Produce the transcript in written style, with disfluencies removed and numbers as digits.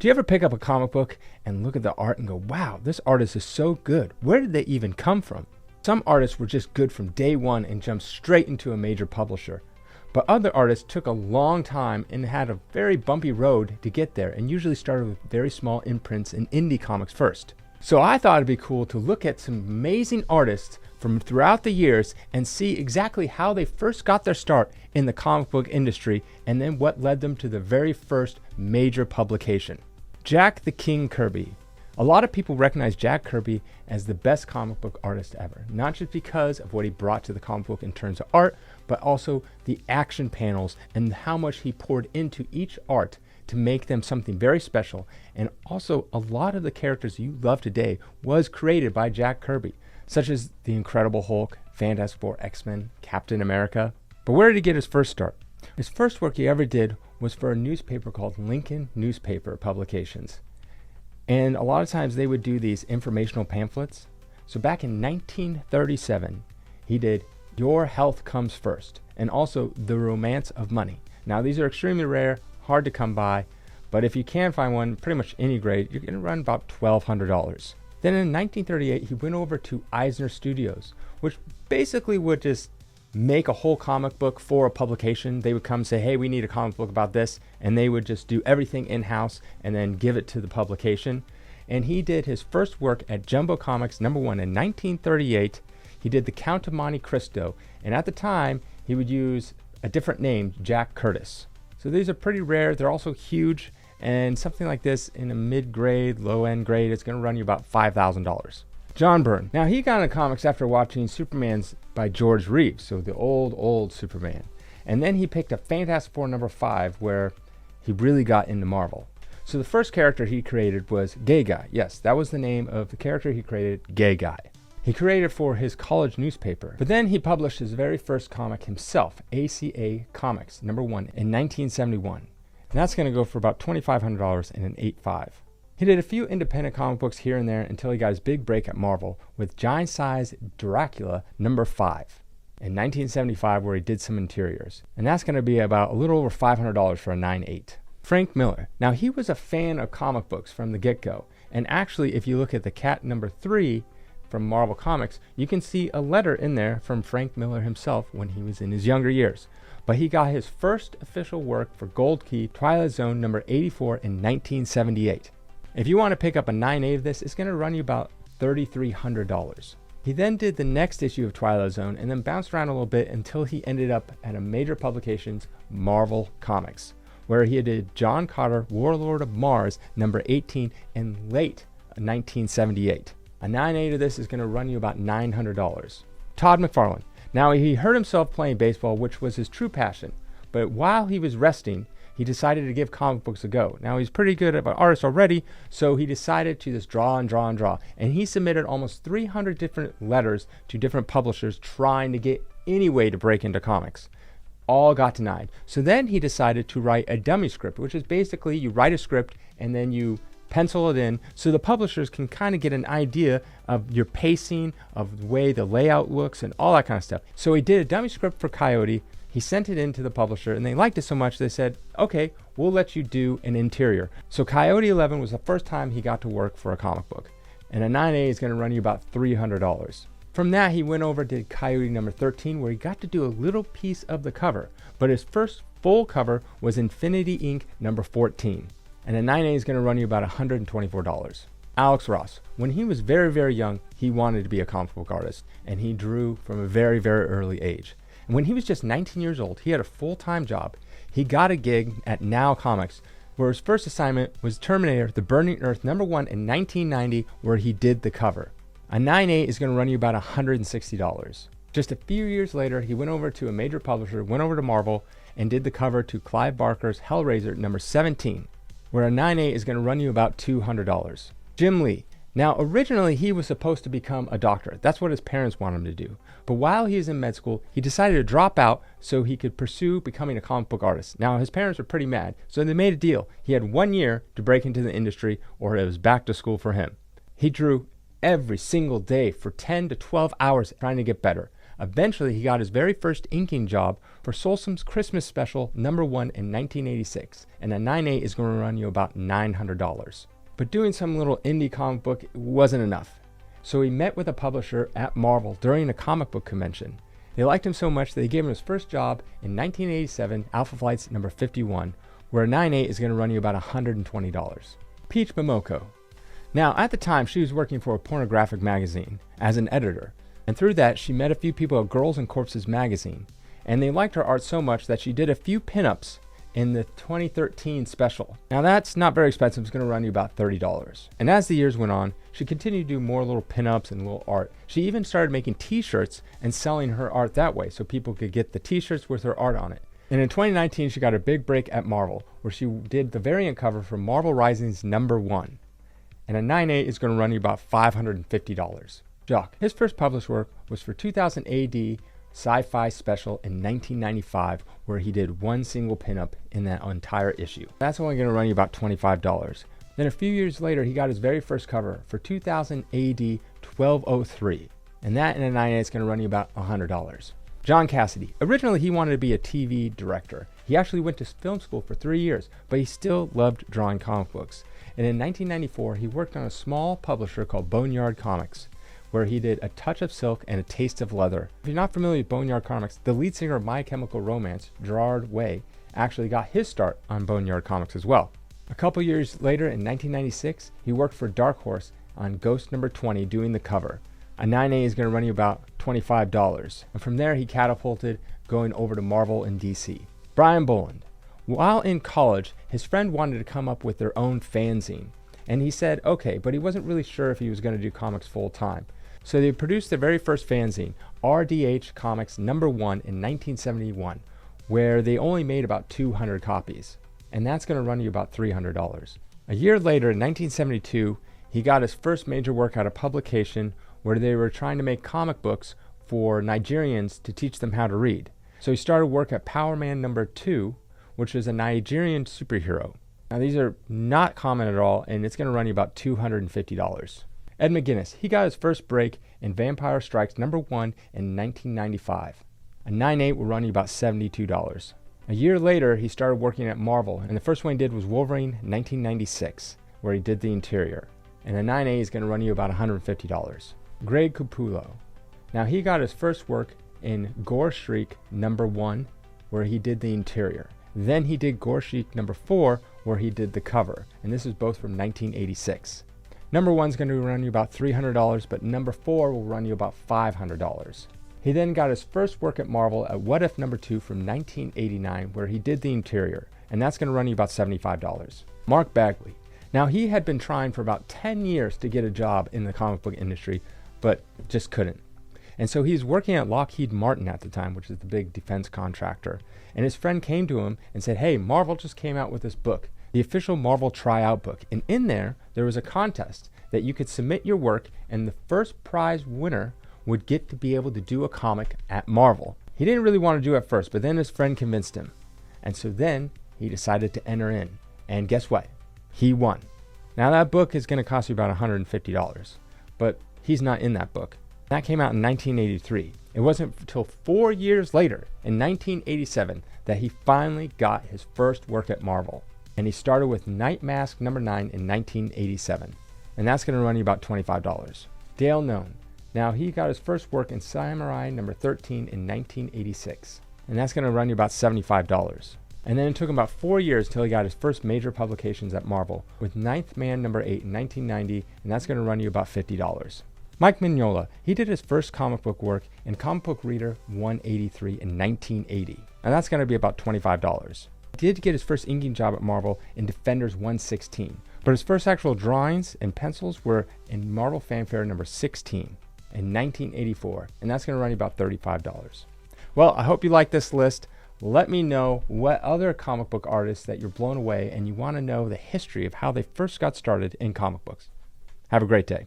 Do you ever pick up a comic book and look at the art and go, wow, this artist is so good. Where did they even come from? Some artists were just good from day one and jumped straight into a major publisher. But other artists took a long time and had a very bumpy road to get there, and usually started with very small imprints and indie comics first. So I thought it'd be cool to look at some amazing artists from throughout the years and see exactly how they first got their start in the comic book industry, and then what led them to the very first major publication. Jack the King Kirby. A lot of people recognize Jack Kirby as the best comic book artist ever, not just because of what he brought to the comic book in terms of art, but also the action panels and how much he poured into each art to make them something very special. And also, a lot of the characters you love today was created by Jack Kirby, such as the Incredible Hulk, Fantastic Four, X-Men, Captain America. But where did he get his first start? His first work he ever did was for a newspaper called Lincoln Newspaper Publications. And a lot of times they would do these informational pamphlets. So back in 1937, he did Your Health Comes First, and also The Romance of Money. Now these are extremely rare, hard to come by, but if you can find one, pretty much any grade, you're going to run about $1,200. Then in 1938, he went over to Eisner Studios, which basically would just make a whole comic book for a publication. They would come and say, hey, we need a comic book about this, and they would just do everything in-house and then give it to the publication. And he did his first work at Jumbo Comics #1 in 1938. He did The Count of Monte Cristo, and at the time, he would use a different name, Jack Curtis. So these are pretty rare. They're also huge, and something like this in a mid-grade, low-end grade, it's going to run you about $5,000. John Byrne. Now, he got into comics after watching Superman's by George Reeves, so the old Superman. And then he picked up Fantastic Four #5, where he really got into Marvel. So the first character he created was Gay Guy. Yes, that was the name of the character he created, Gay Guy. He created for his college newspaper, but then he published his very first comic himself, ACA Comics #1 in 1971. And that's going to go for about $2,500 in an 8.5. He did a few independent comic books here and there until he got his big break at Marvel with Giant Size Dracula #5 in 1975, where he did some interiors. And that's going to be about a little over $500 for a 9.8. Frank Miller. Now, he was a fan of comic books from the get-go. And actually, if you look at the Cat #3 from Marvel Comics, you can see a letter in there from Frank Miller himself when he was in his younger years. But he got his first official work for Gold Key, Twilight Zone #84 in 1978. If you want to pick up a 9.8 of this, it's going to run you about $3,300. He then did the next issue of Twilight Zone and then bounced around a little bit until he ended up at a major publications, Marvel Comics, where he did John Carter, Warlord of Mars #18 in late 1978. A 9.8 of this is going to run you about $900. Todd McFarlane. Now, he hurt himself playing baseball, which was his true passion, but while he was resting, he decided to give comic books a go. Now, he's pretty good of an artist already, so he decided to just draw. And he submitted almost 300 different letters to different publishers trying to get any way to break into comics. All got denied. So then he decided to write a dummy script, which is basically you write a script and then you pencil it in so the publishers can kind of get an idea of your pacing, of the way the layout looks, and all that kind of stuff. So he did a dummy script for Coyote. He sent it in to the publisher, and they liked it so much they said, okay, we'll let you do an interior. So Coyote 11 was the first time he got to work for a comic book. And a 9.8 is going to run you about $300. From that, he went over to Coyote #13, where he got to do a little piece of the cover. But his first full cover was Infinity Inc. #14. And a 9.8 is going to run you about $124. Alex Ross. When he was very, very young, he wanted to be a comic book artist, and he drew from a very, very early age. And when he was just 19 years old, he had a full-time job. He got a gig at Now Comics, where his first assignment was Terminator, The Burning Earth #1 in 1990, where he did the cover. A 9.8 is going to run you about $160. Just a few years later, he went over to a major publisher, went over to Marvel, and did the cover to Clive Barker's Hellraiser #17, where a 9.8 is going to run you about $200. Jim Lee. Now, originally, he was supposed to become a doctor. That's what his parents wanted him to do. But while he was in med school, he decided to drop out so he could pursue becoming a comic book artist. Now, his parents were pretty mad, so they made a deal. He had 1 year to break into the industry, or it was back to school for him. He drew every single day for 10 to 12 hours trying to get better. Eventually, he got his very first inking job for Solsom's Christmas Special #1 in 1986, and a 9.8 is going to run you about $900. But doing some little indie comic book wasn't enough. So he met with a publisher at Marvel during a comic book convention. They liked him so much that they gave him his first job in 1987, Alpha Flights number 51, where a 9.8 is going to run you about $120. Peach Momoko. Now, at the time, she was working for a pornographic magazine as an editor, and through that, she met a few people at Girls and Corpses magazine, and they liked her art so much that she did a few pinups in the 2013 special. Now that's not very expensive, it's going to run you about $30. And as the years went on, she continued to do more little pinups and little art. She even started making t-shirts and selling her art that way so people could get the t-shirts with her art on it. And in 2019, she got a big break at Marvel, where she did the variant cover for Marvel Rising's #1. And a 9.8 is going to run you about $550. Jock. His first published work was for 2000 AD Sci-Fi Special in 1995, where he did one single pinup in that entire issue. That's only going to run you about $25. Then a few years later, he got his very first cover for 2000 AD 1203, and that in a 9.8 is going to run you about $100. John Cassidy. Originally, he wanted to be a TV director. He actually went to film school for 3 years, but he still loved drawing comic books. And in 1994, he worked on a small publisher called Boneyard Comics, where he did A Touch of Silk and A Taste of Leather. If you're not familiar with Boneyard Comics, the lead singer of My Chemical Romance, Gerard Way, actually got his start on Boneyard Comics as well. A couple years later, in 1996, he worked for Dark Horse on Ghost #20 doing the cover. A 9.8 is going to run you about $25. And from there, he catapulted going over to Marvel and DC. Brian Boland. While in college, his friend wanted to come up with their own fanzine. And he said, okay, but he wasn't really sure if he was going to do comics full time. So they produced their very first fanzine, RDH Comics #1 in 1971, where they only made about 200 copies. And that's going to run you about $300. A year later, in 1972, he got his first major work out of publication where they were trying to make comic books for Nigerians to teach them how to read. So he started work at Power Man #2, which is a Nigerian superhero. Now these are not common at all, and it's going to run you about $250. Ed McGuinness, he got his first break in Vampire Strikes #1 in 1995. A 9.8 will run you about $72. A year later, he started working at Marvel, and the first one he did was Wolverine 1996, where he did the interior. And a 9.8 is going to run you about $150. Greg Capullo. Now he got his first work in Gore Shriek #1, where he did the interior. Then he did Gore Shriek #4, where he did the cover, and this is both from 1986. #1 is going to run you about $300, but #4 will run you about $500. He then got his first work at Marvel at What If #2 from 1989, where he did the interior, and that's going to run you about $75. Mark Bagley. Now he had been trying for about 10 years to get a job in the comic book industry, but just couldn't. And so he's working at Lockheed Martin at the time, which is the big defense contractor. And his friend came to him and said, hey, Marvel just came out with this book, the official Marvel tryout book. And in there was a contest that you could submit your work, and the first prize winner would get to be able to do a comic at Marvel. He didn't really want to do it at first, but then his friend convinced him. And so then he decided to enter in. And guess what? He won. Now that book is going to cost you about $150, but he's not in that book. That came out in 1983. It wasn't until 4 years later, in 1987, that he finally got his first work at Marvel. And he started with Night Mask #9 in 1987. And that's going to run you about $25. Dale Known. Now he got his first work in Samurai #13 in 1986. And that's going to run you about $75. And then it took him about 4 years until he got his first major publications at Marvel, with Ninth Man #8 in 1990, and that's going to run you about $50. Mike Mignola, he did his first comic book work in Comic Book Reader 183 in 1980, and that's going to be about $25. He did get his first inking job at Marvel in Defenders 116, but his first actual drawings and pencils were in Marvel Fanfare #16 in 1984, and that's going to run you about $35. Well, I hope you like this list. Let me know what other comic book artists that you're blown away and you want to know the history of how they first got started in comic books. Have a great day.